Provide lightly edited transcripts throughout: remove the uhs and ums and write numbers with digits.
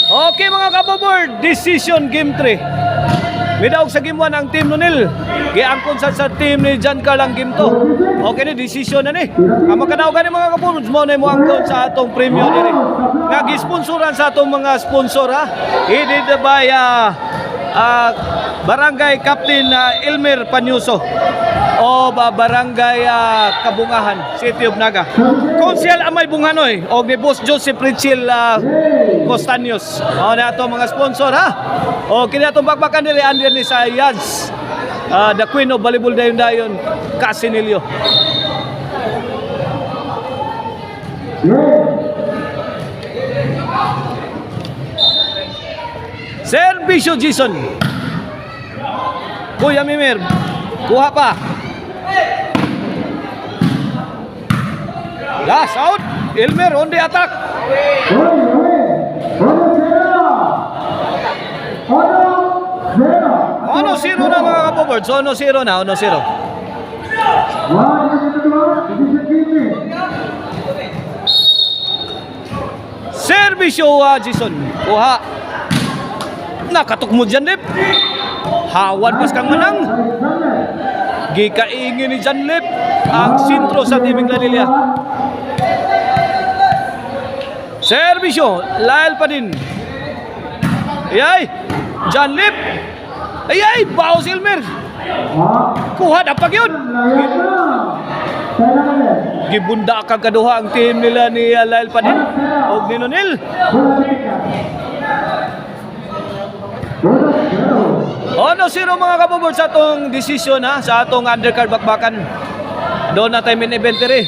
Okay mga kaboboard, decision game 3. Midaog sa game 1 ang team Nonil. Giangkon sa team ni John Carl ang game 2. Okay ni, decision na ni. Ang makadaog ni mga kaboboard mo na mo angkon sa atong premium diri. Nga gisponsoran sa atong mga sponsor ha. Headed by Barangay Captain Elmer Panyuso o Barangay Kabungahan, City of Naga. Konsyel Amay Bunghanoy o ni Boss Joseph Richil Costanios. O na ito mga sponsor ha. O kini atong bakbakan diri under ni sa Yads, the Queen of Volleyball dayon Casinilio. Servisyo Jason. Kuya Mimir, kuha pa. Last out, Elmer on the attack. Ono zero na mga kapobords. Ono zero na, ono zero. Servisyo Jason, kuha. Nakatok mo dyan, Lip. Hawad pas kang manang. Gikaingin ni Jan Lip ang sintro sa Timing Lanilla. Servisyo, Lyle pa din. Ayay, Jan Lip. Ayay, Baos Elmer. Kuha na pag yun. Gibunda kang kaduha ang team nila ni Lyle pa din. O ni Nonil. Ono zero mga kabobord sa atong decision ha, sa atong undercard bakbakan. Doon na tayo min inventory.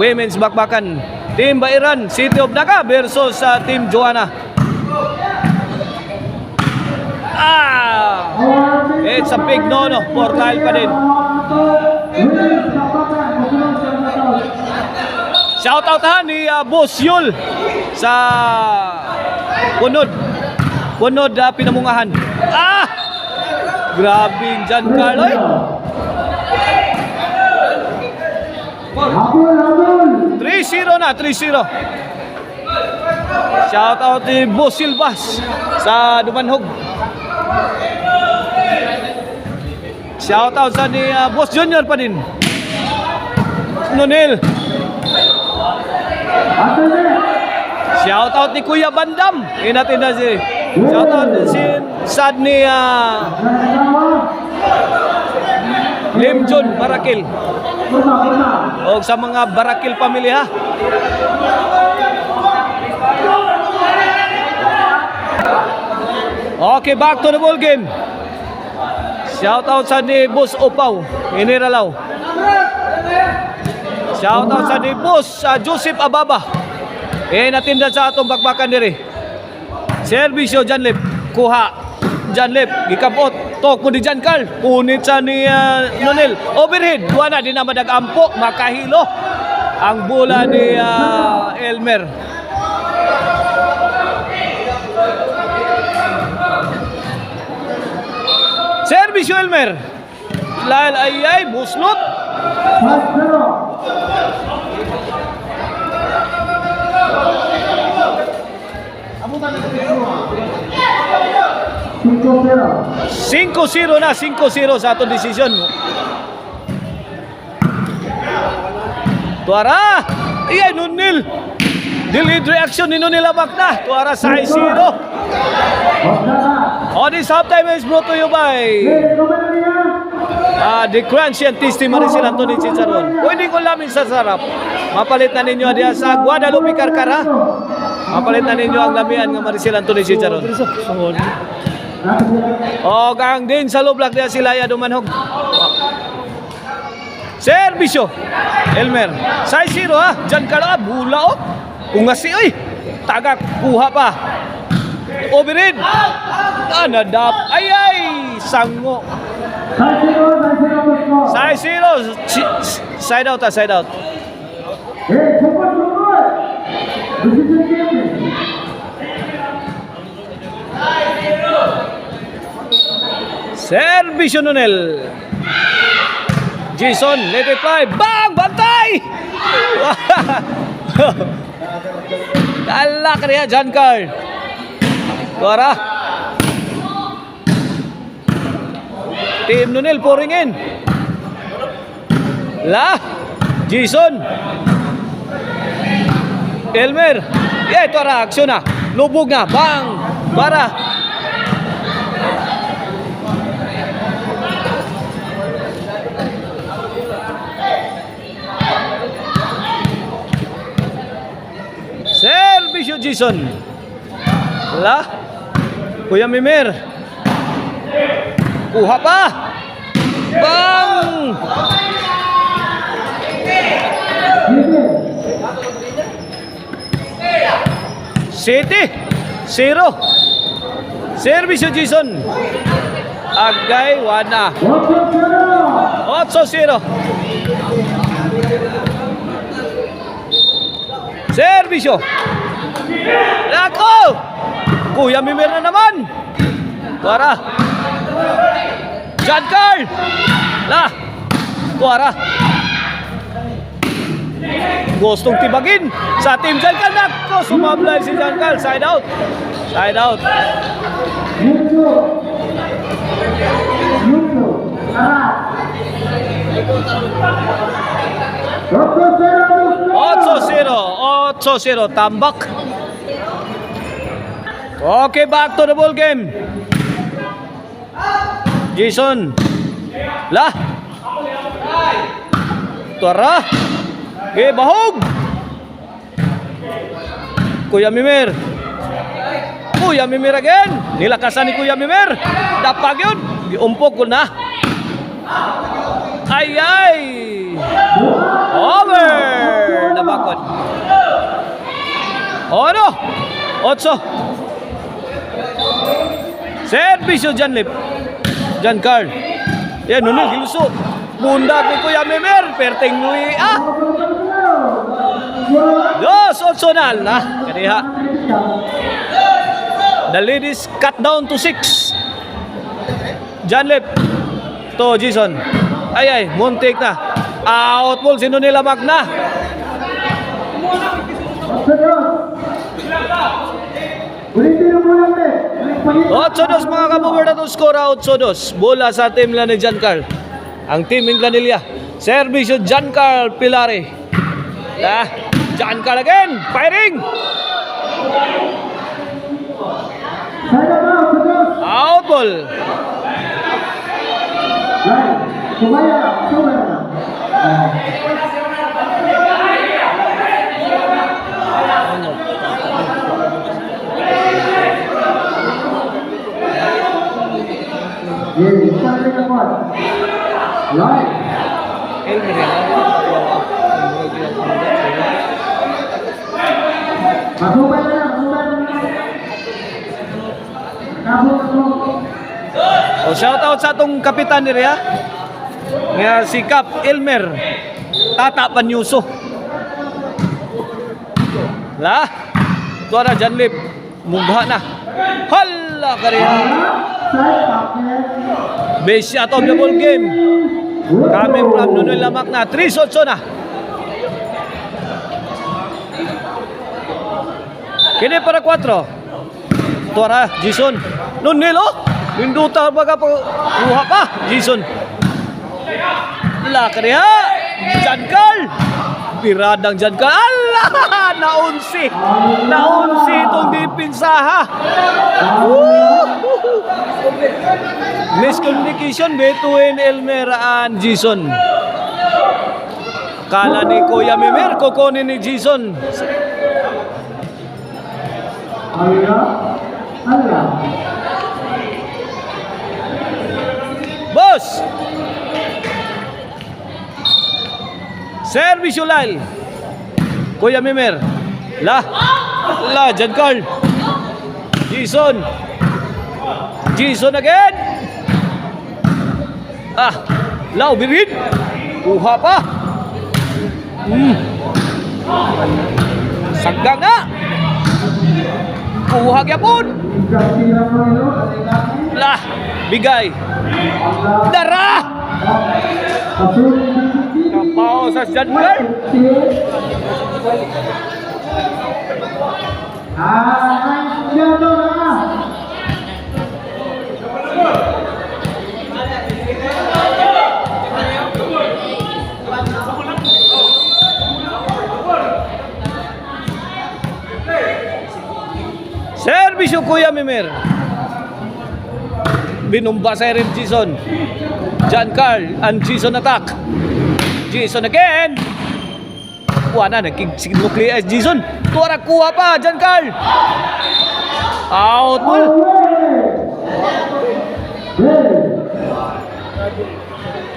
Women's bakbakan. Team Bairan, City of Naga versus sa Team Joanna. It's a big no-no for Lyle pa din. Shout out ha ni Boss Yul sa Punod Pinamungahan. Grabe dyan, Carloy. 3-0 na, 3-0. Shout out ni Boss Silvas sa Dumanhog. Shout out sa ni Boss Junior pa din. Nonil. Shout out ni Kuya Bandam. Inatin na si. Shout out si sad ni Limjon Barakil. O sa mga Barakil pamilya. Okay, back to the ball game. Shout out sa ni Boss Opaw, Iniralaw. Shout out sa ni Boss Joseph Ababa. Natindan sa atong bakbakan diri. Servisyo Janlip, kuha. Janlip, gikabot. Tok mo di Jan Carl. Punit sa ni Nonil. Overhead, duwa na, di na madag-ampo. Makahilo ang bola ni Elmer. Servisyo Elmer. Lal ayay, buslot. Cinco 0 na, 5-0 sa atong desisyon. Tuara! Iyay, Nonil! Delayed reaction ni Nonil Abak na. Tuara 6-0. On this halftime is brought to you by The Crunch and Tasty Maricel Anthony Chicharon. Pwede ko lamin sa sarap. Mapalit na ninyo diya sa Guadalupe Carcara. Mapalit na ninyo ang lamian ng Maricel Anthony Chicharon. O gang din sa lublak diya sila ya Dumanhog. Servisyo Elmer 6-0 ha. Diyan ka na bula o. Kung ngasi oy. Tagak kuha pa. Overhead. Nadap. Ay sango. 6-0. Side out. Servisyo Nonel. Jason, let it fly. Bang! Bantay! Kala ka niya, John Carl. Tuara. Team Nunil pouring in. La. Jason. Elmer. Yeah, tuara. Aksyon na. Lubog na. Bang. Tuara. Servisyo Jason. La. Kuya Mimir. Kuha pa. Bang. City. 0. Servisyo Jason. Agay wana. 8-0. Servisyo. Lako! Kuya Mimir na naman. Tuara. John Carl. La. Tuara. Gustong tibagin sa team John Carl. Nako, sumablay si John Carl. Side out. Side out. 8-0, tambak. Okay, back to the ball game. Jason. La. Tuara. Okay, bahog. Kuya Mimir. Kuya Mimir again. Nilakasan ni Kuya Mimir. Dapag yun. Umpok ko na. Ay. Over. Nabakot. Ano? 8. Servisyo Janlip. Jan Carl. Yan, Nunil, giluso. Bundag ni Kuya Mimir. Perting nui. 2-8 na. Kaniha. The ladies cut down to 6. Janlip. To Jason. Ay, muntik na. Out ball, sino nila Magna? Otsodos mga kabuber na itong score. Otsodos. Bola sa team lang ni John Carl. Ang team Inglanilla. Servisyo John Carl Pilare. John Carl again. Firing. Out ball. O shout out sa atong kapitan ni Ria. Nga si Cap Elmer Tata Panyuso. La. Tuara Janlip. Mugha na. Hala kariya. Base out of the ball game. Kami from Nunil Lamak na 3-8 na. Kini para 4. Tuara Jason. Nunil oh. Minduta baga pa. Buha pa Jason. La kariya. John Carl. Piradang John Carl. Allah! Naunsi. Naunsi itong dipinsaha. Miscommunication between Elmer and Jason. Kala ni Kuya Mimir kukunin ni Jason. Boss. Servisyo Lal. Kuya Mimir. La. John Carl. Jason. Jason again. Lau birin. Kuha pa. Saggang na. Kuha gyapon. Lah, bigay. Dara. Kapao sa John Carl. Servisyo Kuya Mimir. Binumba sa Aaron Jason. John Carl and Jason attack. Jason again. Kuha na, nagkinuklea Jason. Tuwara kuha pa, John Carl. Out ball.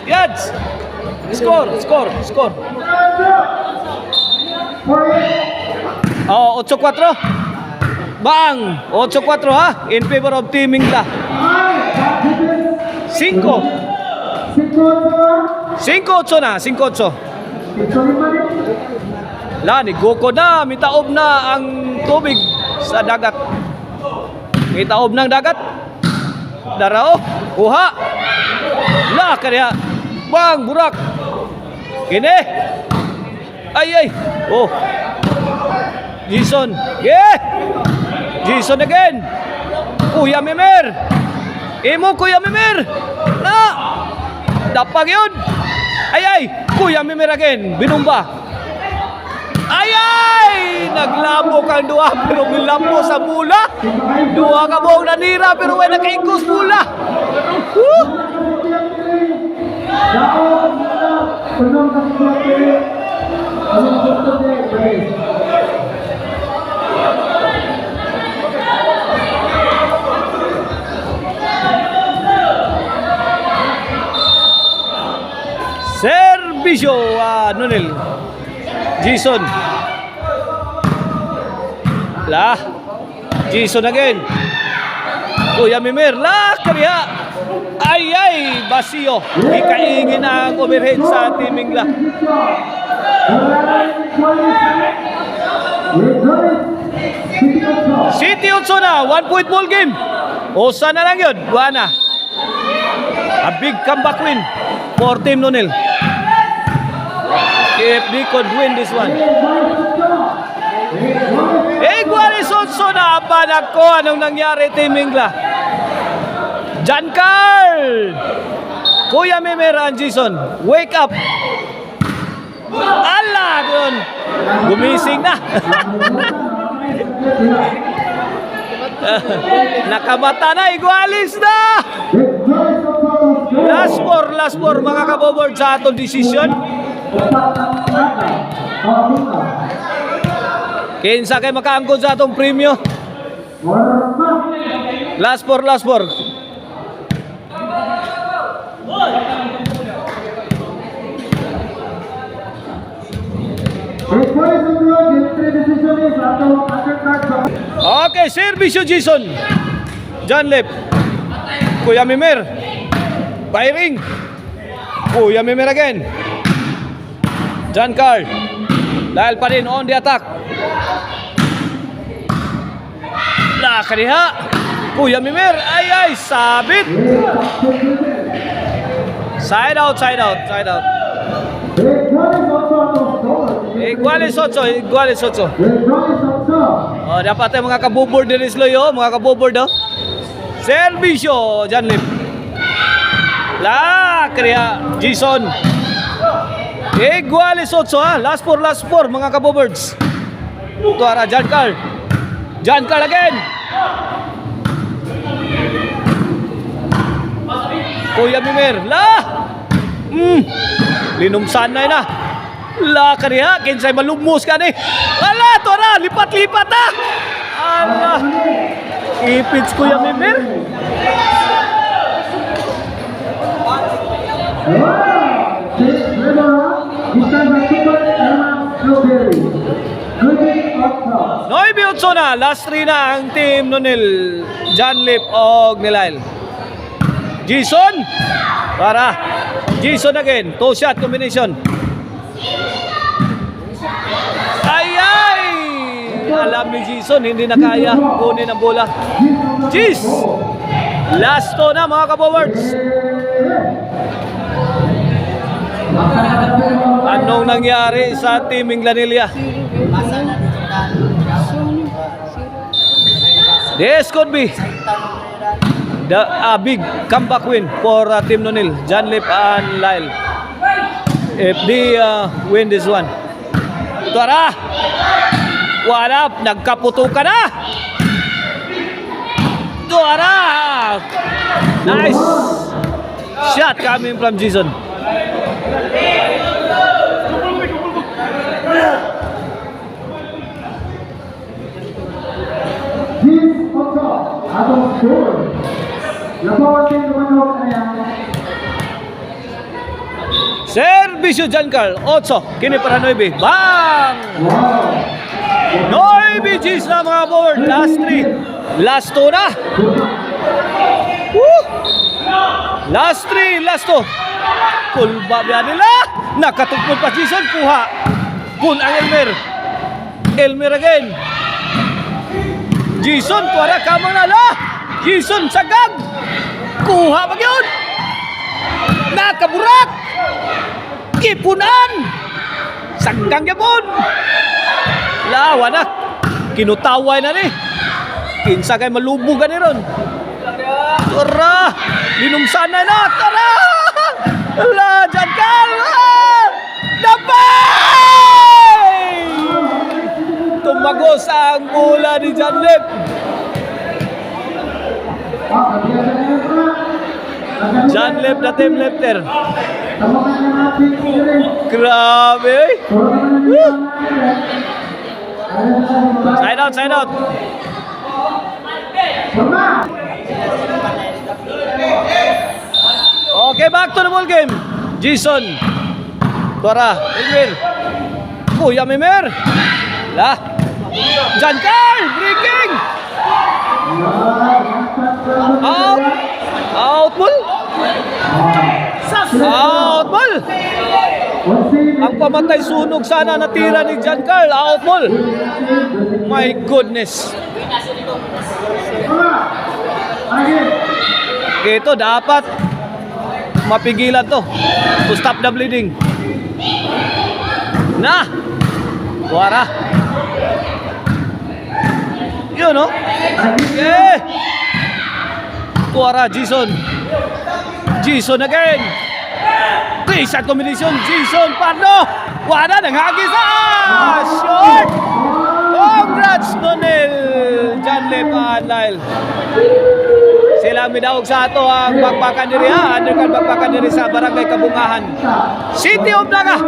Yads. Score. Oh, 8-4. Bang! 8-4 ha, in favor of Team Mingla. 5-8 na, 5-8. Lani, goko na, mitaob na ang tubig sa dagat. Mitaob ng dagat. Darao, kuha. La, kaya. Bang, burak. Kine. Ay. Oh. Jason. Yeah. Jason again. Kuya Mimir. Imo Kuya Mimir. Na. Dapag yun. Ay. Kuya Mimir again. Binumba. Ay. Naglabo kang duha pero milambo sa bula. Duha ka buong nanira pero may nakaingkos bula. Woo. Servisyo Nonel. Jason. La. Jason again. Kuya Mimir. La. Kariya. Ay. Basio. Ikaingin ang overhead sa Team Mingla. City Utsona. 1-point ball game. Osa na lang yun. Buwana. A big comeback win for Team Nonel. If they could win this one. Igualis Utsona. Abanag ko anong nangyari Team Mingla. John Carl. Kuya Mimir and Jason. Wake up. Ala doon. Gumising na. Nakabata na. Igualis na. Last four mga kabobord sa atong decision. Kinsa kay makaangkod sa atong premyo. Last four. Okay, servisyo Jason. John Lep. Kuya Mimir. Firing. Kuya Mimir again. John Carl. Dahil pa rin on the attack. Nakariha. Kuya Mimir. Ay, sabit. Side out. Igualis 8. Oh, dapat tayo mga kabubord din isloy, oh. Mga kabubord, oh. Servisyo, John Lim. Kaya, Jason. Igualis 8, ha. Last four, mga kabubords. Tuara, John Carl. John Carl again. Kuya Mimir. Linumsan na. Kaniya, kinsay malumos ka ni. Ala, tuara, lipat-lipat na. Ala. Ipits Kuya Mimir. Noibi Utsona, last 3 na ang team Nonel. John Lip o Nilail. Jason. Para. Jason again. 2 shot combination. Ay! Alam ni Jason, hindi na kaya kunin ang bola. Jeez! Last to na mga kabowards. Anong nangyari sa Team Inglanilla? This could be the big comeback win for Team Nonil, John Lip and Lyle. If they win this one. Tara! What up? Nagkaputukan na! Tara! Nice! Shot coming from Jason. Servisyo John Carl, 8, kini para 9. Bang! 9 G's na mga board. Last 3. Last 2 na. Woo! Last 3, last 2. Kulba biya nila. Nakatugpod pa Jason, kuha. Pun ang Elmer. Elmer again. Jason, tuwara kamang nala. Jason, sagag. Kuha pa yun. Nakaburak. Kipunan. Saggang yapon. Lawa na. Kinutaway na ni. Kinsa kay malubugan ni ron. Tara. Linumsanay na. Tara. Ala, John Carl. Napay! Tumagos ang bola ni John Lip. John Lip na team lefter. Grabe eh. Side out, side out. Okay, back to the ball game. Jason. Tora, Elmer. Kuya Mimer. La. John Carl, breaking. Out. Out ball. Out ball. Ang pamatay sunog sana natira ni John Carl. Out ball. My goodness. Ito dapat mapigilan to stop the bleeding. Na. Wara. Yun no? Okay. Tuara, Jason. Jason again. Reset combination. Jason, Pardo. Wala nang hagis. Short. Congrats, Nonil. John Lip and Lyle. Sila midawag sa ato ang bakbakan diri ha. Undercard bakbakan diri sa Barangay Kabungahan, City of Naga.